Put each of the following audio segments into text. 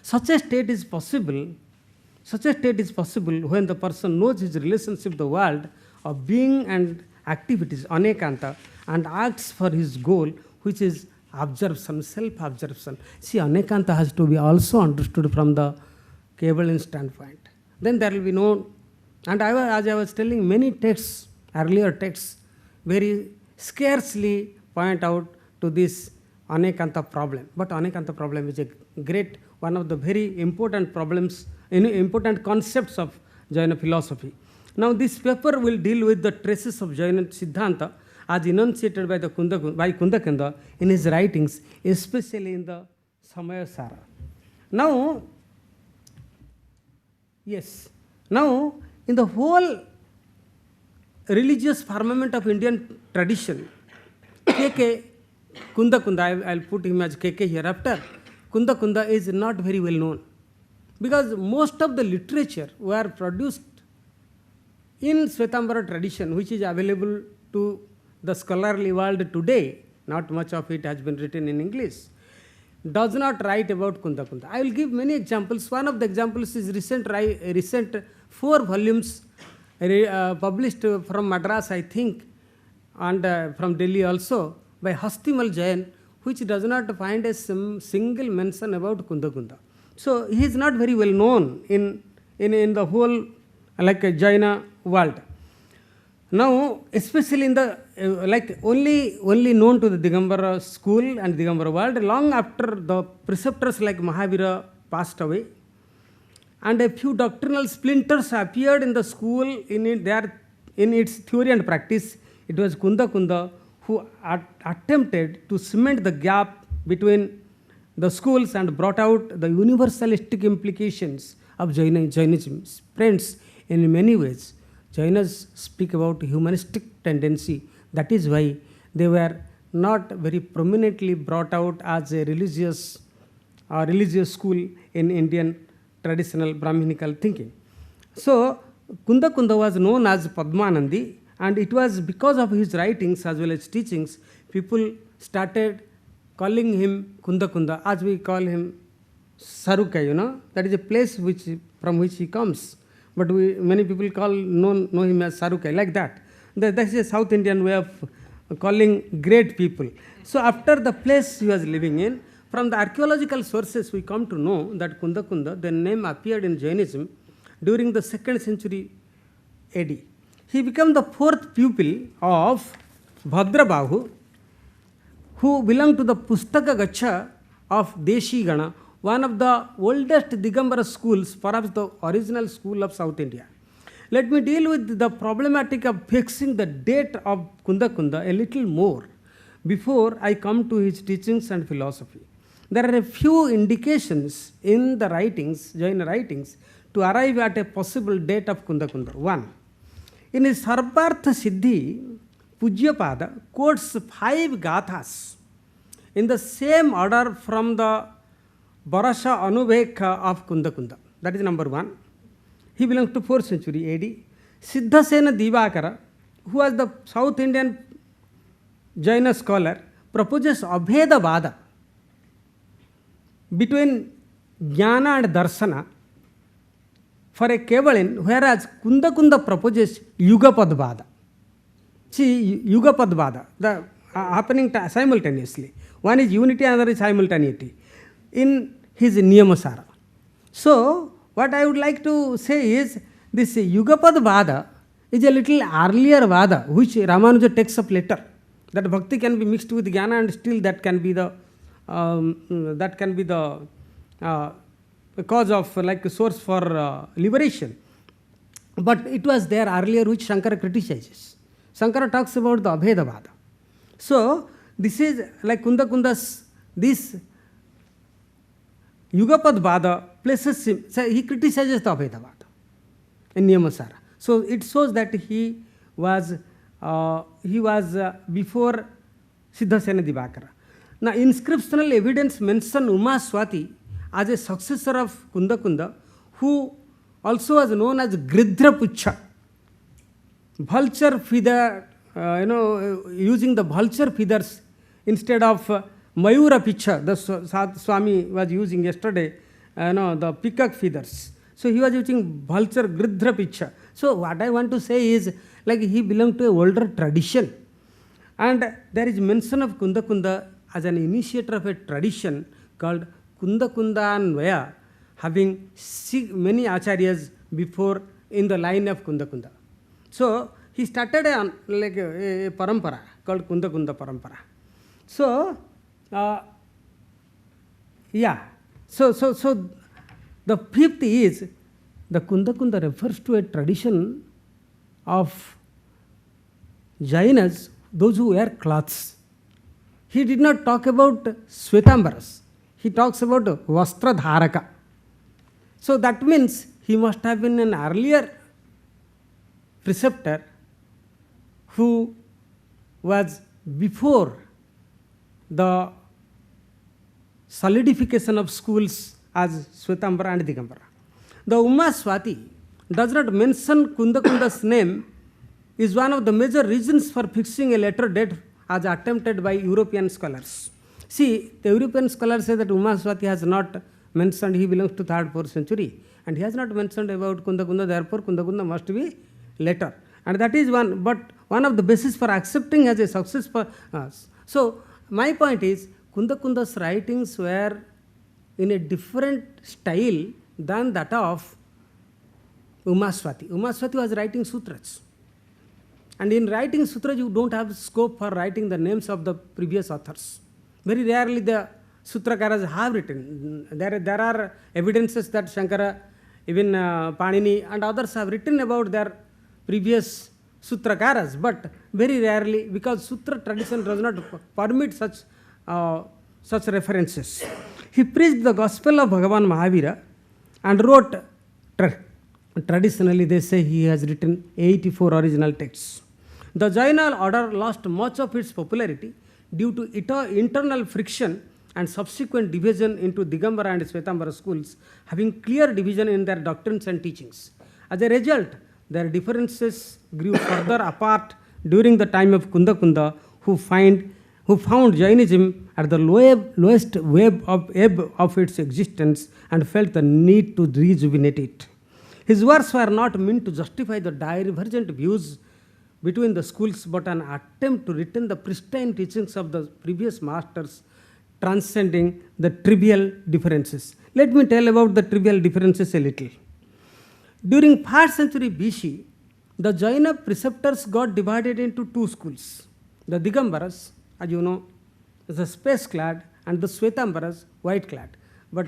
Such a state is possible when the person knows his relationship with the world of being and activities, anekanta, and acts for his goal, which is absorption, self-absorption. See, anekanta has to be also understood from the Kebalian standpoint. Then there will be no, and as I was telling, many texts, earlier texts, very scarcely point out to this anekanta problem. But anekanta problem is a great, one of the very important problems, important concepts of Jaina philosophy. Now this paper will deal with the traces of Jaina Siddhanta as enunciated by Kundakunda in his writings, especially in the Samaya Sara. Now, in the whole religious firmament of Indian tradition, Kundakunda, I'll put him as KK hereafter, Kundakunda is not very well known, because most of the literature were produced in Svetambara tradition, which is available to the scholarly world today. Not much of it has been written in English. Does not write about Kundakunda. I will give many examples. One of the examples is recent 4 volumes published from Madras, I think, and from Delhi also, by Hastimal Jain, which does not find a single mention about Kundakunda. So he is not very well known in the whole Jaina world. Now, especially in the only known to the Digambara school and Digambara world, long after the preceptors like Mahavira passed away, and a few doctrinal splinters appeared in the school in its theory and practice. It was Kundakunda who attempted to cement the gap between the schools and brought out the universalistic implications of Jainism. Friends, in many ways, Jainas speak about humanistic tendency. That is why they were not very prominently brought out as a religious school in Indian traditional Brahminical thinking. So Kundakunda was known as Padmanandi, and it was because of his writings as well as teachings, people started calling him Kundakunda, as we call him Sarukai, that is a place from which he comes. But many people know him as Sarukai, like that. That is a South Indian way of calling great people. So after the place he was living in, from the archaeological sources we come to know that Kundakunda, the name appeared in Jainism during the 2nd century AD. He became the 4th pupil of Bhadrabahu, who belonged to the Pustaka Gacha of Deshi Gana, one of the oldest Digambara schools, perhaps the original school of South India. Let me deal with the problematic of fixing the date of Kundakunda a little more before I come to his teachings and philosophy. There are a few indications in the writings, Jaina writings, to arrive at a possible date of Kundakunda. 1. In his Sarpartha Siddhi, Pujyapada quotes 5 gathas in the same order from the Barasha Anubheka of Kundakunda. That is number 1. He belongs to 4th century AD. Siddhasena Divakara, who was the South Indian Jaina scholar, proposes Abheda Vada between Jnana and Darsana for a Kebalian, whereas Kundakunda proposes Yugapad Vada. See, Yugapad Vada, the happening simultaneously. One is unity, another is simultaneity in his Niyamasara. So, what I would like to say is, this Yugapad Vada is a little earlier Vada, which Ramanuja takes up later. That bhakti can be mixed with jnana, and still that can be the cause of source for liberation. But it was there earlier, which Shankara criticizes. Shankara talks about the Abheda Vada. So this is like Kundakunda's, this Yugapad Vada places him, so he criticizes the Abheda Vada in Niyamasara. So it shows that he was before Siddhasena Divakara. Now inscriptional evidence mention Uma Swati as a successor of Kundakunda, who also was known as Gridhra Pucha, vulture feather, using the vulture feathers instead of Mayura Picha, the Swami was using yesterday the peacock feathers. So he was using vulture gridhra picture. So what I want to say is, like, he belonged to a older tradition. And there is mention of Kundakunda as an initiator of a tradition called Kundakunda and Vaya, having many acharyas before in the line of Kundakunda. So he started a parampara called Kundakunda parampara. So so the fifth is the Kundakunda refers to a tradition of Jainas, those who wear cloths. He did not talk about Svetambaras. He talks about Vastra Dharaka. So that means he must have been an earlier preceptor who was before the solidification of schools as Svetambara and Digambara. The Uma Swati does not mention Kundakunda's name is one of the major reasons for fixing a later date as attempted by European scholars. See, the European scholars say that Uma Swati has not mentioned he belongs to 3rd, 4th century, and he has not mentioned about Kundakunda, therefore Kundakunda must be later. And that is one of the basis for accepting as a success for us. So my point is, Kundakunda's writings were in a different style than that of Uma Swati. Uma Swati was writing sutras. And in writing sutras, you don't have scope for writing the names of the previous authors. Very rarely the Sutrakaras have written. There are evidences that Shankara, even Panini and others have written about their previous Sutrakaras, but very rarely, because Sutra tradition does not permit such references. He preached the gospel of Bhagavan Mahavira and wrote, traditionally they say he has written 84 original texts. The Jaina order lost much of its popularity due to internal friction and subsequent division into Digambara and Svetambara schools, having clear division in their doctrines and teachings. As a result, their differences grew further apart during the time of Kundakunda, who found Jainism at the lowest ebb of its existence and felt the need to rejuvenate it. His works were not meant to justify the divergent views between the schools, but an attempt to retain the pristine teachings of the previous masters, transcending the trivial differences. Let me tell about the trivial differences a little. During 3rd century BC, the Jaina preceptors got divided into 2 schools. The Digambaras, as you know, is a space-clad, and the Svetambaras, white-clad. But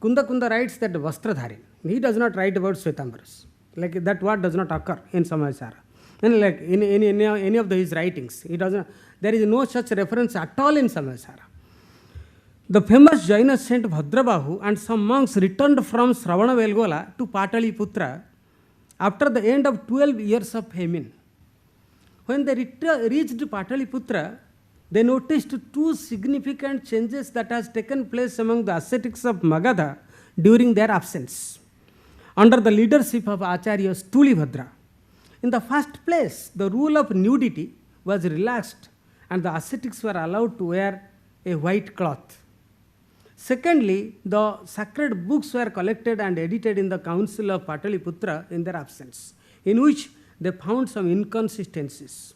Kundakunda writes that Vastradharin. He does not write about Svetambaras. Like that word does not occur in Samayasara. And like in any of his writings, there is no such reference at all in Samayasara. The famous Jaina saint Bhadrabahu and some monks returned from Sravanavelgola to Pataliputra after the end of 12 years of famine. When they reached Pataliputra, they noticed 2 significant changes that has taken place among the ascetics of Magadha during their absence, under the leadership of Acharya Stulibhadra. In the first place, the rule of nudity was relaxed and the ascetics were allowed to wear a white cloth. Secondly, the sacred books were collected and edited in the council of Pataliputra in their absence, in which they found some inconsistencies.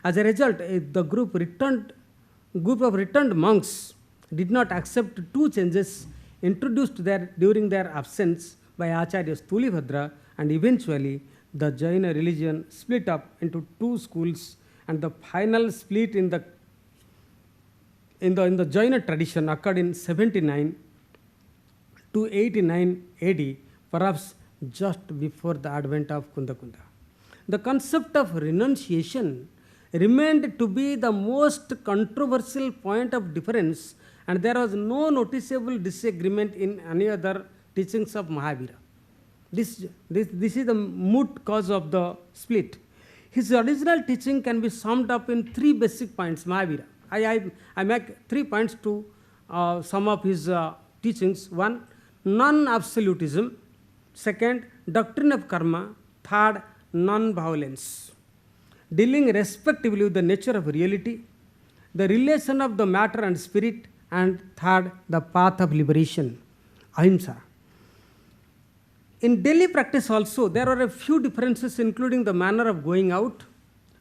As a result, the group of returned monks did not accept 2 changes introduced during their absence by Acharya Stulibhadra, and eventually the Jaina religion split up into 2 schools, and the final split in the Jaina tradition occurred in 79 to 89 AD, perhaps just before the advent of Kundakunda. The concept of renunciation remained to be the most controversial point of difference, and there was no noticeable disagreement in any other teachings of Mahavira. This is the moot cause of the split. His original teaching can be summed up in 3 basic points, Mahavira. I make 3 points to sum up his teachings. 1, non-absolutism. 2nd, doctrine of karma. 3rd, non-violence. Dealing respectively with the nature of reality, the relation of the matter and spirit, and 3rd, the path of liberation. ahimsa. In daily practice also, there are a few differences, including the manner of going out,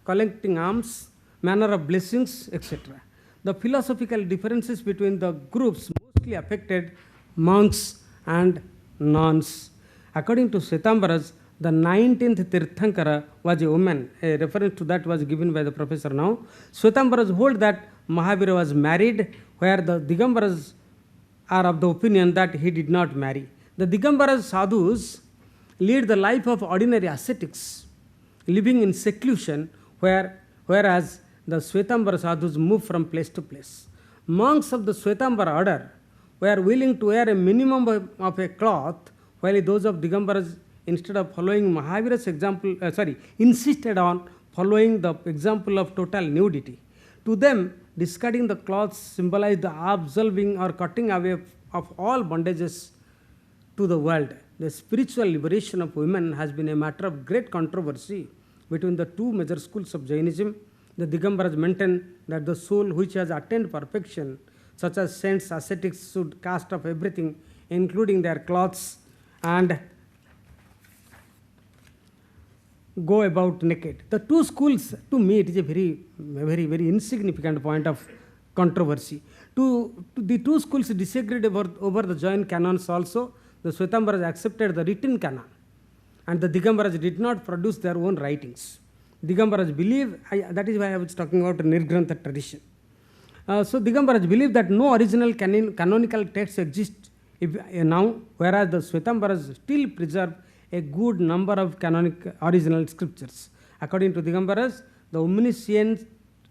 collecting alms, manner of blessings, etc. The philosophical differences between the groups mostly affected monks and nuns. According to Svetambaras, the 19th Tirthankara was a woman. A reference to that was given by the professor now. Svetambaras hold that Mahavira was married, where the Digambaras are of the opinion that he did not marry. The Digambaras sadhus lead the life of ordinary ascetics, living in seclusion, whereas the Svetambara sadhus move from place to place. Monks of the Svetambara order were willing to wear a minimum of a cloth, while those of Digambaras, instead of following Mahavira's example, insisted on following the example of total nudity. To them, discarding the clothes symbolized the absolving or cutting away of all bondages to the world. The spiritual liberation of women has been a matter of great controversy between the two major schools of Jainism. The Digambaras maintain that the soul which has attained perfection, such as saints, ascetics, should cast off everything, including their clothes, and go about naked. The two schools, to me, it is a very insignificant point of controversy. The two schools disagreed over the joint canons also. The Svetambaras accepted the written canon, and the Digambaras did not produce their own writings. Digambaras believe, that is why I was talking about Nirgrantha tradition. So Digambaras believe that no original canonical texts exist now, whereas the Svetambaras still preserve a good number of original scriptures. According to Digambaras, the omniscience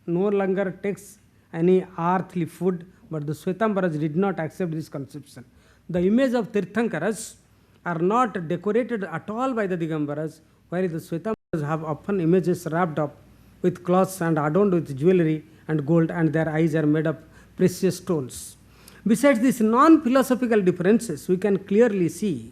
no longer takes any earthly food, but the Svetambaras did not accept this conception. The image of Tirthankaras are not decorated at all by the Digambaras, while the Svetambaras have often images wrapped up with cloths and adorned with jewelry and gold, and their eyes are made of precious stones. Besides these non-philosophical differences, we can clearly say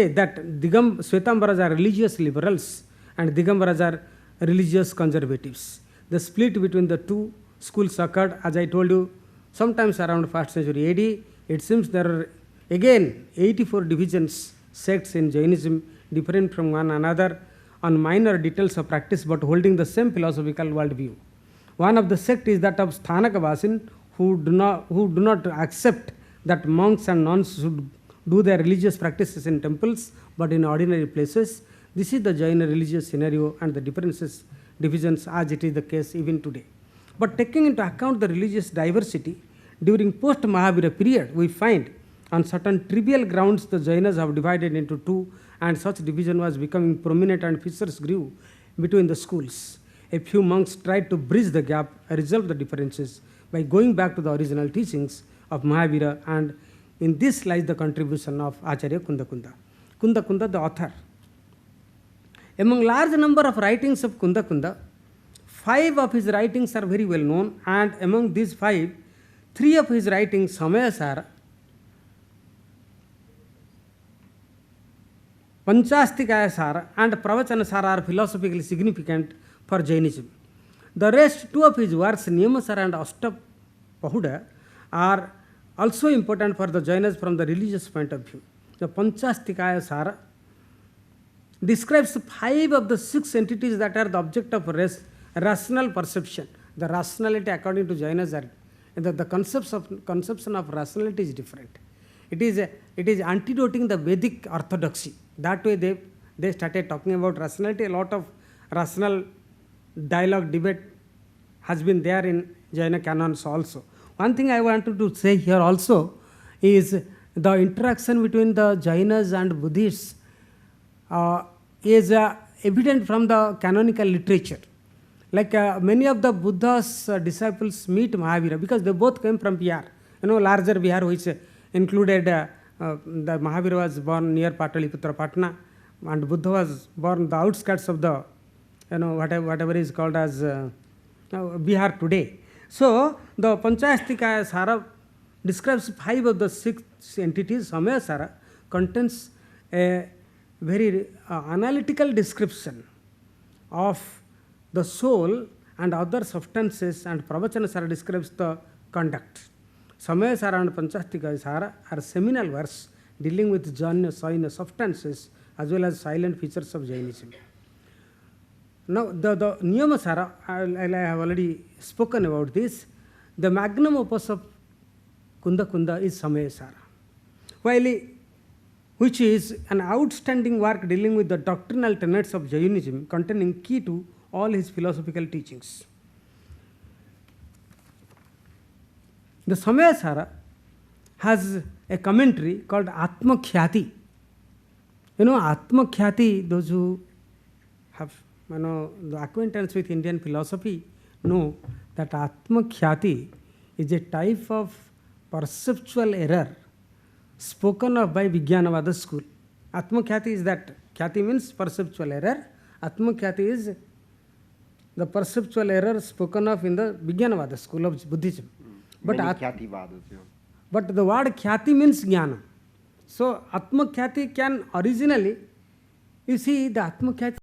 that Svetambaras are religious liberals and Digambaras are religious conservatives. The split between the two schools occurred, as I told you, sometimes around 1st century AD. It seems there are again 84 divisions, sects in Jainism, different from one another on minor details of practice but holding the same philosophical worldview. One of the sects is that of Sthanakavasin, who do not accept that monks and nuns should do their religious practices in temples but in ordinary places. This is the Jaina religious scenario and the divisions as it is the case even today. But taking into account the religious diversity during post-Mahavira period, we find on certain trivial grounds the Jainas have divided into two, and such division was becoming prominent and fissures grew between the schools. A few monks tried to bridge the gap and resolve the differences by going back to the original teachings of Mahavira, and in this lies the contribution of Acharya Kundakunda. Kundakunda, the author. Among large number of writings of Kundakunda, 5 of his writings are very well known, and among these 5, 3 of his writings, Samayasara, Panchastikayasara and Pravachanasara, are philosophically significant for Jainism. The rest 2 of his works, Niyamasara and Ashtapahuda, are also important for the Jainas from the religious point of view. The Panchastikayasara describes 5 of the 6 entities that are the object of rational perception. The rationality according to Jainas are the conception of rationality is different. It is antidoting the Vedic orthodoxy. That way they started talking about rationality. A lot of rational dialogue, debate has been there in Jaina canons also. One thing I wanted to say here also is the interaction between the Jainas and Buddhists is evident from the canonical literature. Like many of the Buddha's disciples meet Mahavira because they both came from Bihar. Larger Bihar, which included the Mahavira was born near Pataliputra, Patna, and Buddha was born the outskirts of the whatever is called as Bihar today. So the Panchastikayasara describes 5 of the 6 entities. Samayasara contains a very analytical description of the soul and other substances, and Pravachanasara describes the conduct. Samayasara and Panchastikayasara are seminal works dealing with Jaina substances as well as silent features of Jainism. Now, the Niyamasara, I have already spoken about this. The magnum opus of Kundakunda is Samayasara, which is an outstanding work dealing with the doctrinal tenets of Jainism, containing key to all his philosophical teachings. The Samayasara has a commentary called Atma Khyati. You know, Atma Khyati, those who have the acquaintance with Indian philosophy know that Atma Khyati is a type of perceptual error spoken of by Vijnanavada school. Atma Khyati is that. Khyati means perceptual error. Atma Khyati is the perceptual error spoken of in the Vijnanavada school of Buddhism. But the word Khyati means Jnana. So Atma Khyati can originally, you see, the Atma Khyati